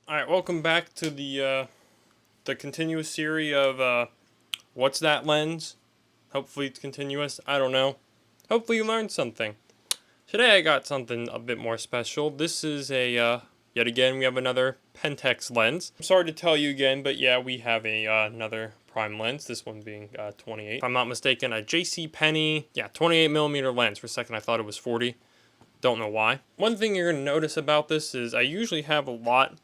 Alright, welcome back to the continuous series of what's that lens? Hopefully it's continuous, I don't know. Hopefully you learned something. Today I got something a bit more special. This is yet again we have another Pentax lens. I'm sorry to tell you again, but yeah, we have another prime lens, this one being 28. If I'm not mistaken, a JCPenney, 28mm lens. For a second I thought it was 40. Don't know why. One thing you're going to notice about this is I usually have a lot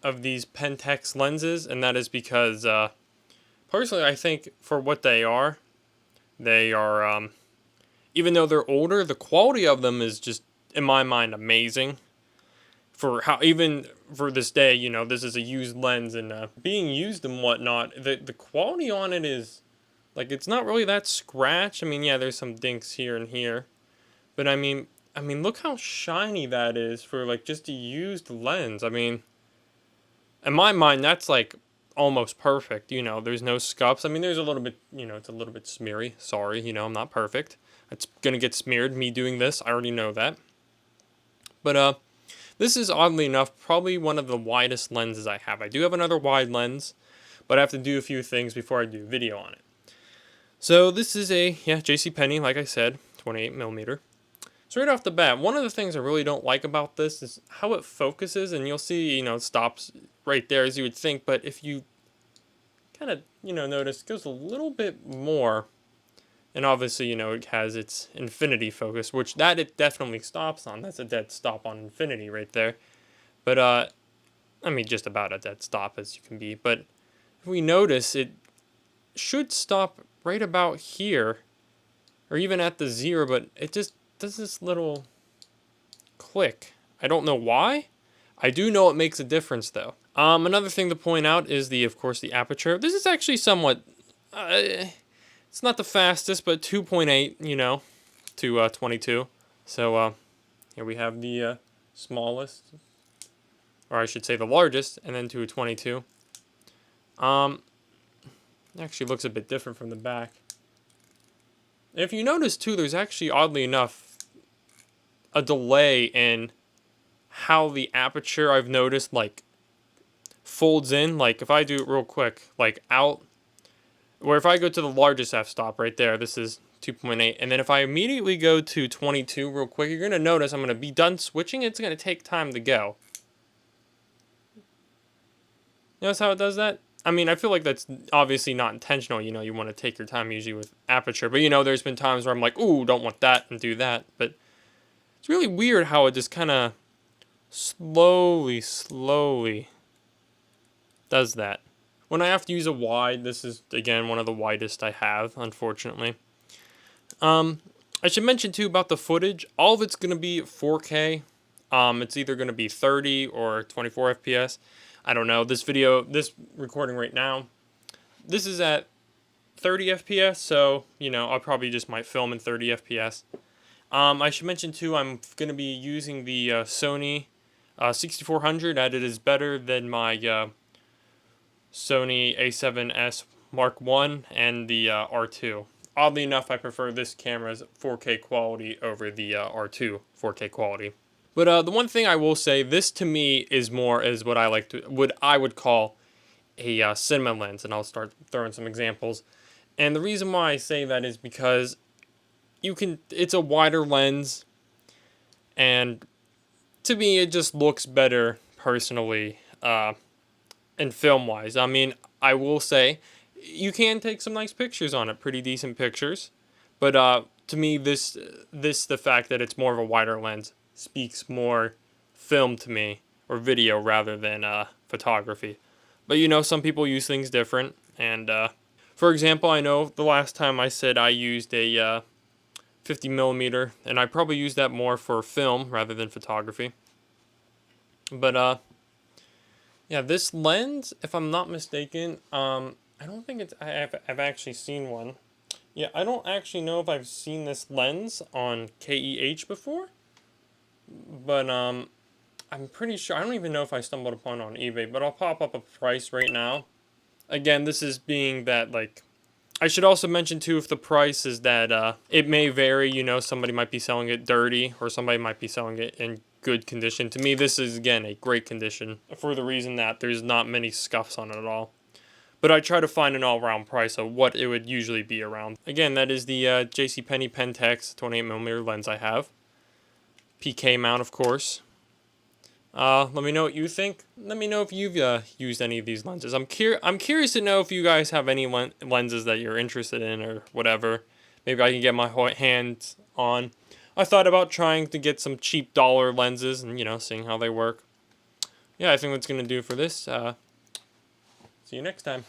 of these Pentax lenses, and that is because personally I think for what they are even though they're older, the quality of them is just, in my mind, amazing. For how, even for this day, you know, this is a used lens and being used and whatnot, the quality on it is, like, it's not really that scratch. I mean, yeah, there's some dinks here and here, but I mean, look how shiny that is for, like, just a used lens. I mean, in my mind, that's like almost perfect. You know, there's no scuffs. I mean, there's a little bit, you know, it's a little bit smeary. Sorry, you know, I'm not perfect. It's gonna get smeared, me doing this. I already know that. But this is oddly enough probably one of the widest lenses I have. I do have another wide lens, but I have to do a few things before I do a video on it. So this is a JCPenney, like I said, 28mm. So right off the bat, one of the things I really don't like about this is how it focuses, and you'll see, you know, it stops right there as you would think, but if you kind of, you know, notice, it goes a little bit more, and obviously, you know, it has its infinity focus, which that it definitely stops on. That's a dead stop on infinity right there. But, I mean, just about a dead stop as you can be, but if we notice, it should stop right about here, or even at the 0, but it just does this little click. I don't know why. I do know it makes a difference though. Another thing to point out is of course, the aperture. This is actually somewhat, it's not the fastest, but 2.8, you know, to 22. So here we have the smallest, or I should say the largest, and then to a 22. It actually looks a bit different from the back. If you notice too, there's actually, oddly enough, a delay in how the aperture, I've noticed, like, folds in. Like, if I do it real quick, like, out, where if I go to the largest f-stop right there, this is 2.8, and then if I immediately go to 22 real quick, you're going to notice I'm going to be done switching. It's going to take time to go. Notice how it does that? I mean, I feel like that's obviously not intentional. You know, you want to take your time usually with aperture, but, you know, there's been times where I'm like, ooh, don't want that, and do that, but it's really weird how it just kind of slowly does that. When I have to use a wide, this is, again, one of the widest I have, unfortunately. I should mention, too, about the footage. All of it's going to be 4K. It's either going to be 30 or 24 FPS. I don't know. This recording right now, this is at 30 FPS, so, you know, I probably just might film in 30 FPS. I should mention, too, I'm going to be using the Sony 6400, and it is better than my Sony A7S Mark I and the R2. Oddly enough, I prefer this camera's 4K quality over the R2 4K quality. But the one thing I will say, this to me is what I would call a cinema lens, and I'll start throwing some examples. And the reason why I say that is because it's a wider lens, and to me it just looks better personally, and film wise. I mean, I will say you can take some nice pictures on it, pretty decent pictures, but to me the fact that it's more of a wider lens speaks more film to me, or video rather than photography. But you know, some people use things different, and for example, I know the last time I said I used a 50mm, and I probably use that more for film rather than photography. But yeah, this lens, if I'm not mistaken, I don't think I've actually seen one. Yeah, I don't actually know if I've seen this lens on KEH before, but I'm pretty sure, I don't even know if I stumbled upon it on eBay, but I'll pop up a price right now. Again, this is being that, like, I should also mention, too, if the price is that it may vary. You know, somebody might be selling it dirty, or somebody might be selling it in good condition. To me, this is, again, a great condition for the reason that there's not many scuffs on it at all. But I try to find an all-around price of what it would usually be around. Again, that is the JCPenney Pentax 28mm lens I have. PK mount, of course. Let me know what you think. Let me know if you've used any of these lenses. I'm curious to know if you guys have any lenses that you're interested in or whatever. Maybe I can get my hands on. I thought about trying to get some cheap dollar lenses and, seeing how they work. Yeah, I think that's going to do for this. See you next time.